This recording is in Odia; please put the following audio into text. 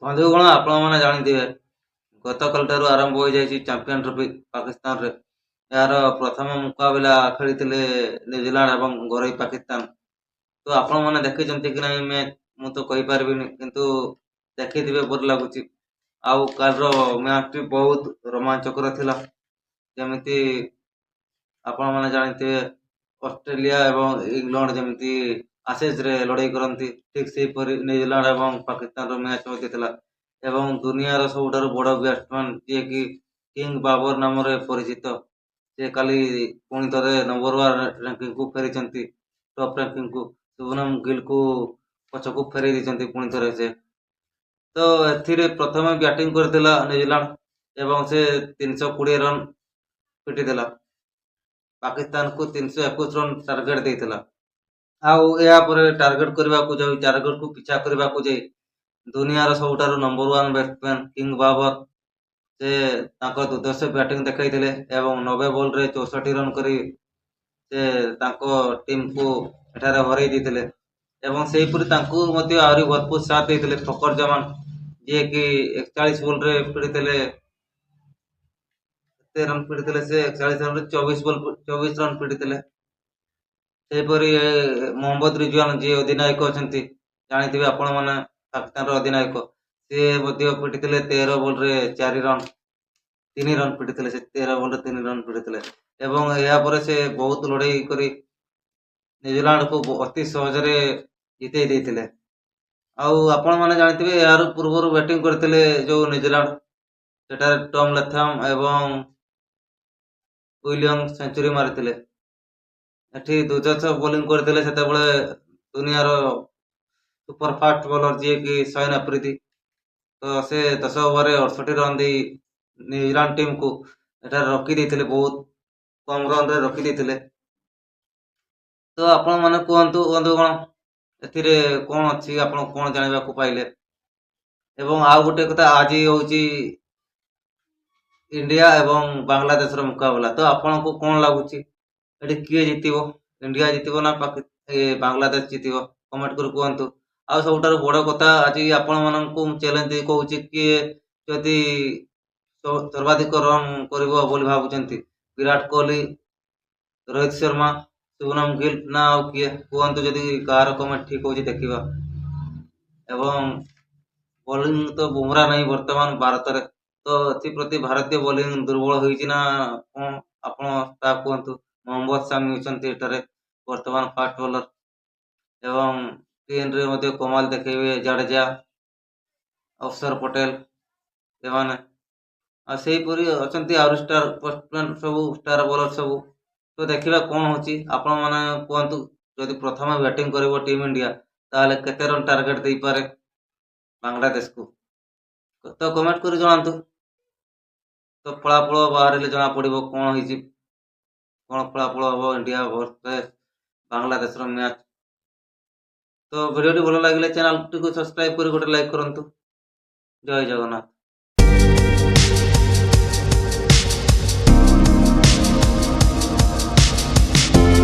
ବନ୍ଧୁଗଣ ଆପଣମାନେ ଜାଣିଥିବେ ଗତକାଲିଠାରୁ ଆରମ୍ଭ ହୋଇଯାଇଛି ଚାମ୍ପିୟନ୍ ଟ୍ରଫି ପାକିସ୍ତାନରେ। ଏହାର ପ୍ରଥମ ମୁକାବିଲା ଖେଳିଥିଲେ ନ୍ୟୁଜିଲାଣ୍ଡ ଏବଂ ଘରୋଇ ପାକିସ୍ତାନ। ତ ଆପଣମାନେ ଦେଖିଛନ୍ତି କି ନାହିଁ ମ୍ୟାଚ୍ ମୁଁ ତ କହିପାରିବିନି, କିନ୍ତୁ ଦେଖିଥିବେ ପରି ଲାଗୁଛି। ଆଉ କାଲିର ମ୍ୟାଚ୍ଟି ବହୁତ ରୋମାଞ୍ଚକର ଥିଲା। ଯେମିତି ଆପଣମାନେ ଜାଣିଥିବେ ଅଷ୍ଟ୍ରେଲିଆ ଏବଂ ଇଂଲଣ୍ଡ ଯେମିତି ଆସେଜରେ ଲଢ଼େଇ କରନ୍ତି, ଠିକ୍ ସେହିପରି ନ୍ୟୁଜିଲାଣ୍ଡ ଏବଂ ପାକିସ୍ତାନର ମ୍ୟାଚ୍ ମଧ୍ୟ ଥିଲା। ଏବଂ ଦୁନିଆର ସବୁଠାରୁ ବଡ଼ ବ୍ୟାଟ୍ସମ୍ୟାନ୍ ଯିଏକି କିଙ୍ଗ ବାବର ନାମରେ ପରିଚିତ, ସେ କାଲି ପୁଣି ଥରେ ନମ୍ବର 1 ରାଙ୍କିଙ୍ଗକୁ ଫେରିଛନ୍ତି, ଟପ୍ ରାଙ୍କିଙ୍ଗକୁ। ଶୁଭନମ ଗିଲକୁ ପଛକୁ ଫେରାଇ ଦେଇଛନ୍ତି ପୁଣି ଥରେ ସେ। ତ ଏଥିରେ ପ୍ରଥମେ ବ୍ୟାଟିଂ କରିଥିଲା ନ୍ୟୁଜିଲାଣ୍ଡ ଏବଂ ସେ 320 ରନ୍ ପିଟିଥିଲା। ପାକିସ୍ତାନକୁ 321 ରନ୍ ଟାର୍ଗେଟ୍ ଦେଇଥିଲା। ଆଉ ଏହାପରେ ଟାର୍ଗେଟକୁ ପିଛା କରିବାକୁ ଯାଇ ଦୁନିଆର ସବୁଠାରୁ ନମ୍ବର 1 ବ୍ୟାଟ୍ସମ୍ୟାନ୍ କିଙ୍ଗ ବାବର ସେ ତାଙ୍କ ଦୁର୍ଦ୍ଧର୍ଷ ବ୍ୟାଟିଂ ଦେଖାଇଥିଲେ ଏବଂ 90 ବଲ୍ରେ 64 ରନ୍ କରି ସେ ତାଙ୍କ ଟିମ୍କୁ ଏଠାରେ ହରାଇ ଦେଇଥିଲେ। ଏବଂ ସେହିପରି ତାଙ୍କୁ ମଧ୍ୟ ଆହୁରି ଭରପୁର ସାଥ ଦେଇଥିଲେ ଫକର ଜମାନ, ଯିଏକି 41 ବଲ୍ରେ ପିଟିଥିଲେ। କେତେ ରନ୍ ପିଟିଥିଲେ ସେ? 41 ରନ୍ରେ 24 ରନ୍ ପିଟିଥିଲେ। ସେହିପରି ମହମ୍ମଦ ରିଜୱାନ ଯିଏ ଅଧିନାୟକ ଅଛନ୍ତି, ଜାଣିଥିବେ ଆପଣମାନେ ପାକିସ୍ତାନର ଅଧିନାୟକ, ସିଏ ମଧ୍ୟ ପିଟିଥିଲେ 13 ବଲ୍ରେ 3 ରନ୍ ପିଟିଥିଲେ। ସେ 13 ବଲ୍ରେ 3 ରନ୍ ପିଟିଥିଲେ ଏବଂ ଏହାପରେ ସେ ବହୁତ ଲଢ଼େଇ କରି ନ୍ୟୁଜିଲାଣ୍ଡକୁ ଅତି ସହଜରେ ଜିତେଇ ଦେଇଥିଲେ। ଆଉ ଆପଣମାନେ ଜାଣିଥିବେ ଏହାର ପୂର୍ବରୁ ବ୍ୟାଟିଂ କରିଥିଲେ ଯେଉଁ ନ୍ୟୁଜିଲାଣ୍ଡ, ସେଠାରେ ଟମ୍ ଲାଥମ୍ ଏବଂ ୱିଲିୟମ୍ସ ସେଞ୍ଚୁରୀ ମାରିଥିଲେ। ଏଠି ଦୁର୍ଦ୍ଧର୍ଷ ବୋଲିଂ କରିଥିଲେ ସେତେବେଳେ ଦୁନିଆର ସୁପରଫାଷ୍ଟ ବୋଲର ଯିଏକି ସୈନ ଆଫ୍ରିଦି। ତ ସେ 10 ଓଭରରେ 68 ରନ୍ ଦେଇ ନ୍ୟୁଜିଲାଣ୍ଡ ଟିମ୍କୁ ଏଠାରେ ରଖିଦେଇଥିଲେ, ବହୁତ କମ୍ ରନ୍ରେ ରଖିଦେଇଥିଲେ। ତ ଆପଣମାନେ କୁହନ୍ତୁ ବନ୍ଧୁଗଣ, ଏଥିରେ କ'ଣ ଅଛି, ଆପଣ କ'ଣ ଜାଣିବାକୁ ପାଇଲେ? ଏବଂ ଆଉ ଗୋଟେ କଥା, ଆଜି ହେଉଛି ଇଣ୍ଡିଆ ଏବଂ ବାଂଲାଦେଶର ମୁକାବିଲା। ତ ଆପଣଙ୍କୁ କ'ଣ ଲାଗୁଛି ଏଠି କିଏ ଜିତିବ? ଇଣ୍ଡିଆ ଜିତିବ ନା ବାଂଲାଦେଶ ଜିତିବ? କମେଣ୍ଟ କରି କୁହନ୍ତୁ। ଆଉ ସବୁଠାରୁ ବଡ଼ କଥା, ଆଜି ଆପଣମାନଙ୍କୁ ମୁଁ ଚ୍ୟାଲେଞ୍ଜ ଦେଇ କହୁଛି, କିଏ ଯଦି ସର୍ବାଧିକ ରନ୍ କରିବ ବୋଲି ଭାବୁଛନ୍ତି, ବିରାଟ କୋହଲି, ରୋହିତ ଶର୍ମା, ଶୁଭନମ ଗିଲ୍ ନା ଆଉ କିଏ? କୁହନ୍ତୁ ଯଦି କାହାର କମେଣ୍ଟ ଠିକ୍ ହେଉଛି ଦେଖିବା। ଏବଂ ବୋଲିଂ ତ ବୁମରା ନାହିଁ ବର୍ତ୍ତମାନ ଭାରତରେ, ତ ଏଥିପ୍ରତି ଭାରତୀୟ ବୋଲିଂ ଦୁର୍ବଳ ହୋଇଛି ନା କ'ଣ, ଆପଣ ତାହା କୁହନ୍ତୁ। ମହମ୍ମଦ ସାମି ଅଛନ୍ତି ଏଠାରେ ବର୍ତ୍ତମାନ ଫାଷ୍ଟ ବୋଲର ଏବଂ ସ୍ପିନ୍ରେ ମଧ୍ୟ କମାଲ ଦେଖେଇବେ ଜାଡେଜା, ଅକ୍ଷର ପଟେଲ, ଏମାନେ। ଆଉ ସେହିପରି ଅଛନ୍ତି ଆହୁରି ଷ୍ଟାର ବ୍ୟାଟ୍ସମ୍ୟାନ୍ ସବୁ, ଷ୍ଟାର ବୋଲର ସବୁ। ତ ଦେଖିବା କ'ଣ ହେଉଛି, ଆପଣମାନେ କୁହନ୍ତୁ। ଯଦି ପ୍ରଥମେ ବ୍ୟାଟିଂ କରିବ ଟିମ୍ ଇଣ୍ଡିଆ, ତାହେଲେ କେତେ ରନ୍ ଟାର୍ଗେଟ୍ ଦେଇପାରେ ବାଂଲାଦେଶକୁ? ତ କମେଣ୍ଟ କରି ଜଣାନ୍ତୁ। ତ ଫଳାଫଳ ବାହାରିଲେ ଜଣାପଡ଼ିବ କ'ଣ ହେଇଛି, କ'ଣ ଫଳାଫଳ ହେବ ଇଣ୍ଡିଆ ଭର୍ସେସ୍ ବାଂଲାଦେଶର ମ୍ୟାଚ୍। ତ ଭିଡ଼ିଓଟି ଭଲ ଲାଗିଲେ ଚ୍ୟାନେଲଟିକୁ ସବସ୍କ୍ରାଇବ୍ କରି ଗୋଟେ ଲାଇକ୍ କରନ୍ତୁ। ଜୟ ଜଗନ୍ନାଥ।